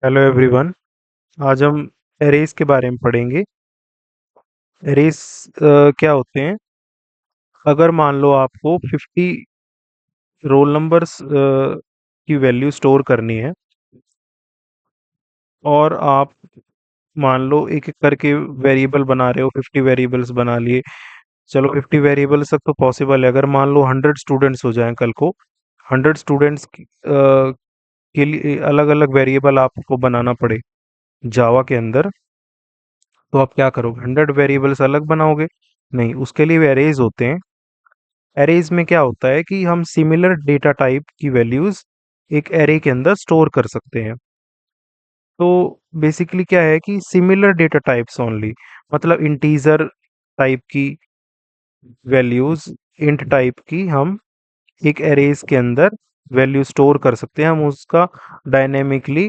Hello everyone. आज हम arrays के बारे में पढ़ेंगे। एरेज क्या होते हैं? अगर मान लो आपको 50 रोल नंबर्स की वैल्यू स्टोर करनी है और आप मान लो एक एक करके वेरिएबल बना रहे हो, 50 वेरिएबल्स बना लिए। चलो 50 वेरिएबल्स तक तो पॉसिबल है। अगर मान लो 100 स्टूडेंट्स हो जाएं कल को, 100 स्टूडेंट्स के लिए अलग अलग वेरिएबल आपको बनाना पड़े जावा के अंदर, तो आप क्या करोगे? 100 वेरिएबल्स अलग बनाओगे? नहीं, उसके लिए एरेज होते हैं। एरेज में क्या होता है कि हम सिमिलर डेटा टाइप की वैल्यूज एक एरे के अंदर स्टोर कर सकते हैं। तो बेसिकली क्या है कि सिमिलर डेटा टाइप्स ओनली, मतलब इंटीजर टाइप की वैल्यूज, इंट टाइप की हम एक एरेज के अंदर वैल्यू स्टोर कर सकते हैं। हम उसका डायनेमिकली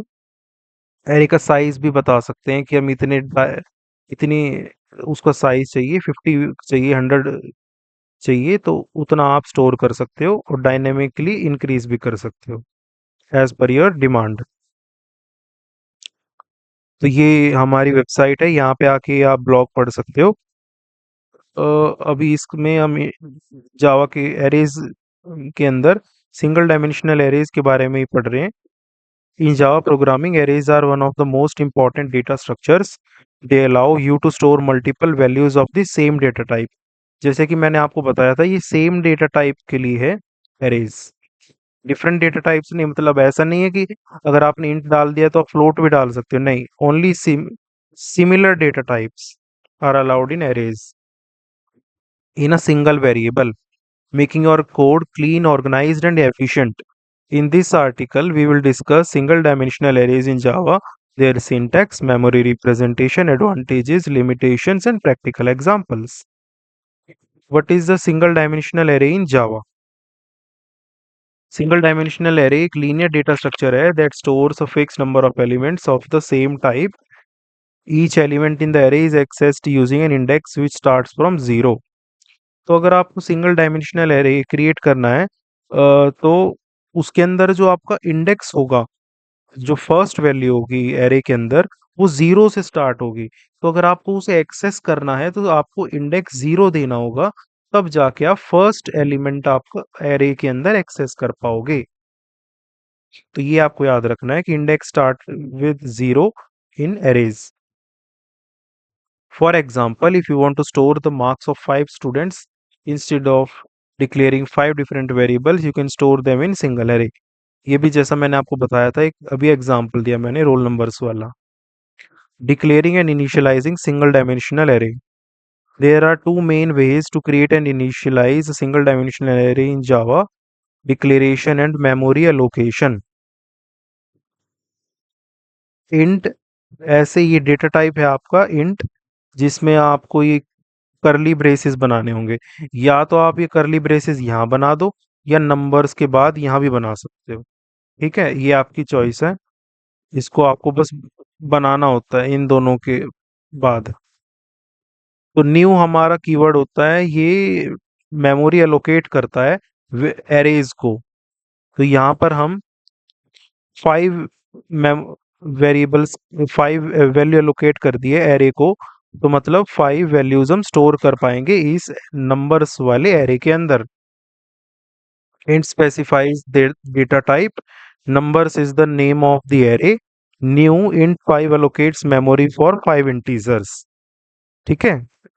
एरे का साइज भी बता सकते हैं कि हम इतनी उसका साइज चाहिए, 50 चाहिए, 100 चाहिए, तो उतना आप स्टोर कर सकते हो और डायनेमिकली इंक्रीज भी कर सकते हो एज पर योर डिमांड। तो ये हमारी वेबसाइट है, यहाँ पे आके आप ब्लॉग पढ़ सकते हो। अ, अभी इसमें हम जावा के एरेज के अंदर सिंगल डायमेंशनल एरेज के बारे में ही पढ़ रहे हैं। In Java programming, arrays are one of the most important data structures. They allow you to store multiple values of the same data type. जैसे कि मैंने आपको बताया था, ये सेम डेटा टाइप के लिए है एरेज। डिफरेंट डेटा टाइप्स नहीं, मतलब ऐसा नहीं है कि अगर आपने इंट डाल दिया तो आप फ्लोट भी डाल सकते हो, नहीं। Only similar data types are allowed in arrays in a single variable, making your code clean, organized, and efficient. In this article, we will discuss single dimensional arrays in Java, their syntax, memory representation, advantages, limitations, and practical examples. What is the single dimensional array in Java? Single dimensional array एक linear data structure है that stores a fixed number of elements of the same type. Each element in the array is accessed using an index which starts from 0. तो अगर आपको single dimensional array create करना है, तो उसके अंदर जो आपका इंडेक्स होगा, जो फर्स्ट वैल्यू होगी एरे के अंदर, वो जीरो से स्टार्ट होगी। तो अगर आपको उसे एक्सेस करना है तो आपको इंडेक्स जीरो देना होगा, तब जाके आप फर्स्ट एलिमेंट आपका एरे के अंदर एक्सेस कर पाओगे। तो ये आपको याद रखना है कि index start with zero in arrays. For example, if you want to store the marks of 5 students, instead of declaring 5 different variables, you can store them in single array. ये भी जैसा मैंने आपको बताया था, एक अभी एग्जांपल दिया मैंने रोल नंबर्स वाला। Declaring and initializing single dimensional array. There are two main ways to create and initialize a single dimensional array in Java: declaration and memory allocation. Int, ऐसे ये डेटा टाइप है आपका int, जिसमें आपको ये करली braces बनाने होंगे। या तो आप ये करली ब्रेसेस यहाँ बना दो, या नंबर्स के बाद यहाँ भी बना सकते हो। ठीक है, ये आपकी चॉइस है। इसको आपको बस बनाना होता है इन दोनों के बाद। तो न्यू हमारा कीवर्ड होता है, ये मेमोरी एलोकेट करता है एरेज को। तो यहाँ पर हम 5 वेरिएबल्स, 5 वैल्यू एलोकेट कर दिए एरे को, तो मतलब 5 वैल्यूज हम स्टोर कर पाएंगे इस नंबर्स वाले एरे के अंदर। int specifies the data type, numbers is the name of the array, new int 5 allocates memory for 5 integers. ठीक है,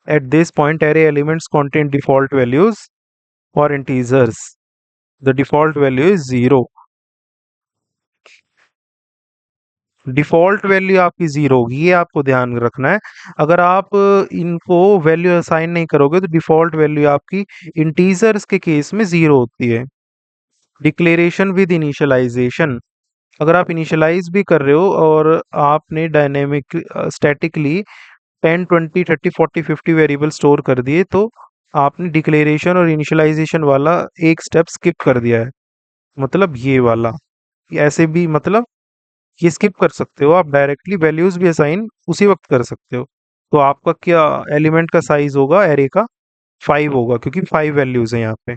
at this point array elements contain default values for integers. The default value is 0. Default value आपकी zero होगी, ये आपको ध्यान रखना है। अगर आप इनको वैल्यू असाइन नहीं करोगे तो डिफॉल्ट वैल्यू आपकी इंटीजर्स के केस में जीरो होती है। डिक्लेरेशन विद इनिशियलाइजेशन, अगर आप इनिशियलाइज भी कर रहे हो और आपने डायनेमिक स्टैटिकली 10 20 30 40 50 वेरिएबल स्टोर कर दिए, तो आपने डिक्लेरेशन और इनिशियलाइजेशन वाला एक स्टेप स्किप कर दिया है। मतलब ये वाला, ऐसे भी मतलब ये स्किप कर सकते हो, आप डायरेक्टली वैल्यूज भी असाइन उसी वक्त कर सकते हो। तो आपका क्या एलिमेंट का साइज होगा एरे का? 5 होगा, क्योंकि 5 वैल्यूज हैं यहाँ पे।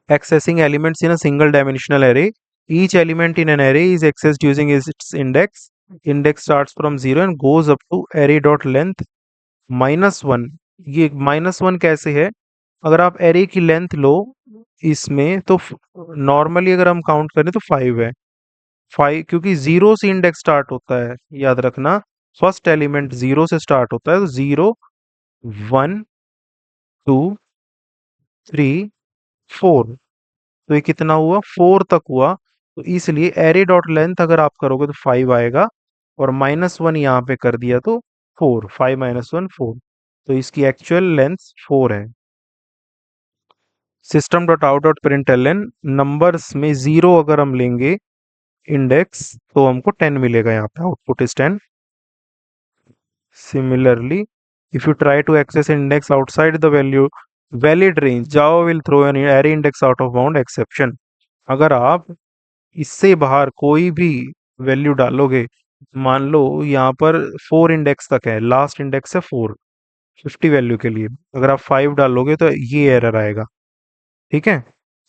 Accessing elements in a single dimensional array. Each element in an array is accessed using its index. Index starts from 0 and goes up to array dot length -1. ये -1 कैसे है? अगर आप array की लेंथ लो इसमें तो नॉर्मली अगर हम काउंट करें तो 5 है। 5 क्योंकि 0 से इंडेक्स स्टार्ट होता है, याद रखना। फर्स्ट एलिमेंट 0 से स्टार्ट होता है, तो 0 1 2 3 4। तो ये कितना हुआ? 4 तक हुआ। तो इसलिए एरे डॉट लेंथ अगर आप करोगे तो 5 आएगा, और -1 यहाँ पे कर दिया तो 4। 5 - 1 4। तो इसकी एक्चुअल लेंथ 4 है। System dot out dot println, numbers में 0 अगर हम लेंगे इंडेक्स तो हमको 10 मिलेगा, यहाँ पे output is 10। Similarly, if you try to access an index outside the valid range, Java will throw an array index out of bound exception. अगर आप इससे बाहर कोई भी वैल्यू डालोगे, मान लो यहाँ पर 4 इंडेक्स तक है, लास्ट इंडेक्स है 4 50 वैल्यू के लिए, अगर आप 5 डालोगे तो ये एरर आएगा। ठीक है।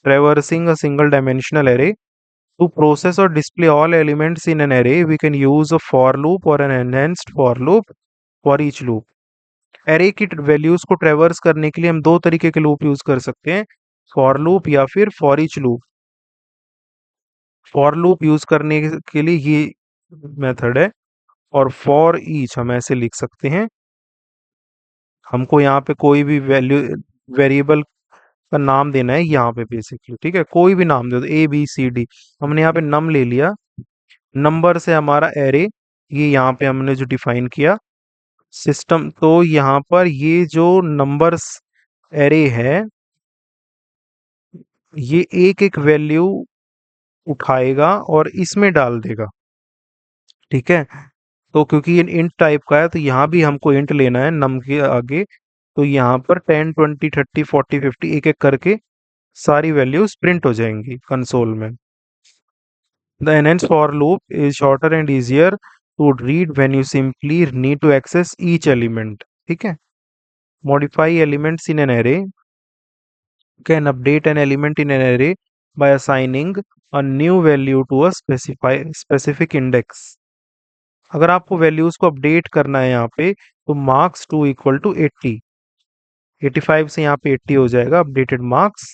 Traversing a single dimensional array, to process or display all elements in an array we can use a for loop or an enhanced for loop for each loop. Array की वैल्यूज को ट्रेवर्स करने के लिए हम दो तरीके के लूप यूज कर सकते हैं, फॉर लूप या फिर for each loop. For loop use करने के लिए ये मेथड है, और फॉर ईच हम ऐसे लिख सकते हैं। हमको यहाँ पे कोई भी वैल्यू वेरिएबल का नाम देना है यहाँ पे बेसिकली। ठीक है, कोई भी नाम दे दो, ए बी सी डी। हमने यहाँ पे नम ले लिया, नंबर से हमारा एरे, ये यहाँ पे हमने जो डिफाइन किया सिस्टम। तो यहाँ पर ये जो नंबर्स एरे है, ये एक एक वैल्यू उठाएगा और इसमें डाल देगा। ठीक है। तो क्योंकि ये इंट टाइप का है तो यहाँ भी हमको इंट लेना है नम के आगे। तो यहाँ पर 10 20 30 40 50 एक एक करके सारी वैल्यूज प्रिंट हो जाएंगी कंसोल में। The enhanced for loop is shorter and easier to read when you simply need to access each element. ठीक है। modify elements in an array, can update an element in an array by assigning a new value to a specific index. अगर आपको values को update करना है यहाँ पे, तो मार्क्स 2 इक्वल टू 80, 85 से यहाँ पे 80 हो जाएगा अपडेटेड मार्क्स।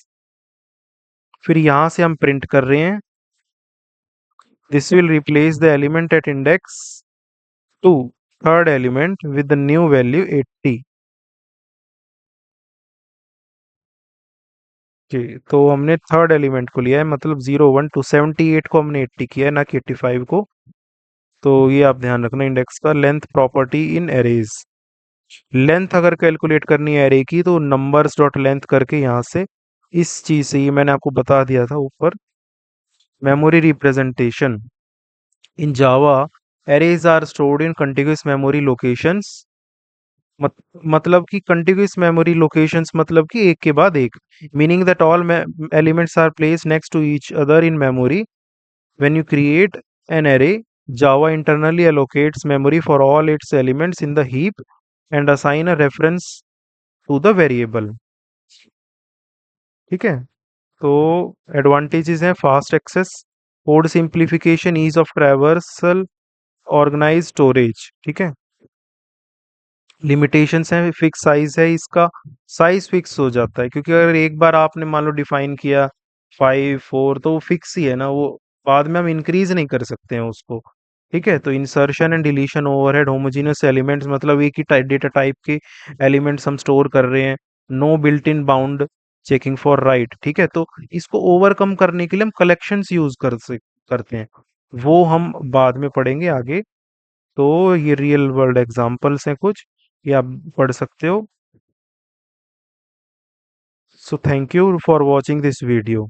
फिर यहाँ से हम प्रिंट कर रहे हैं, this will replace the element at index 2 third element with the new value 80। जी, तो हमने थर्ड एलिमेंट को लिया है, मतलब 0 1 2 78 को हमने 80 किया है, ना कि 85 को। तो ये आप ध्यान रखना इंडेक्स का। Length property in arrays, length अगर कैलकुलेट करनी है एरे की तो नंबर्स डॉट लेंथ करके यहाँ से इस चीज से, ये मैंने आपको बता दिया था ऊपर। Memory representation in Java, arrays are stored in continuous memory locations. मतलब कि कंटिन्यूअस मेमोरी लोकेशंस मतलब कि एक के बाद एक, meaning that all elements are placed next to each other in memory. When you create an array, Java internally allocates memory for all its elements in the heap and assign a reference to the variable। ठीक है। तो advantages हैं fast access, code simplification, ease of traversal, organise storage. ठीक है। Limitations हैं, fix size है इसका, size fix हो जाता है क्योंकि अगर एक बार आपने मान लो डिफाइन किया 5 4 तो वो फिक्स ही है ना, वो बाद में हम इंक्रीज नहीं कर सकते हैं उसको। ठीक है। तो insertion and deletion overhead, homogeneous elements मतलब एक ही डेटा टाइप के एलिमेंट्स हम स्टोर कर रहे हैं। No built in bound checking for write. ठीक है। तो इसको ओवरकम करने के लिए हम कलेक्शंस यूज करते हैं, वो हम बाद में पढ़ेंगे आगे। तो ये रियल वर्ल्ड एग्जांपल्स हैं कुछ, ये आप पढ़ सकते हो। So thank you for watching this video.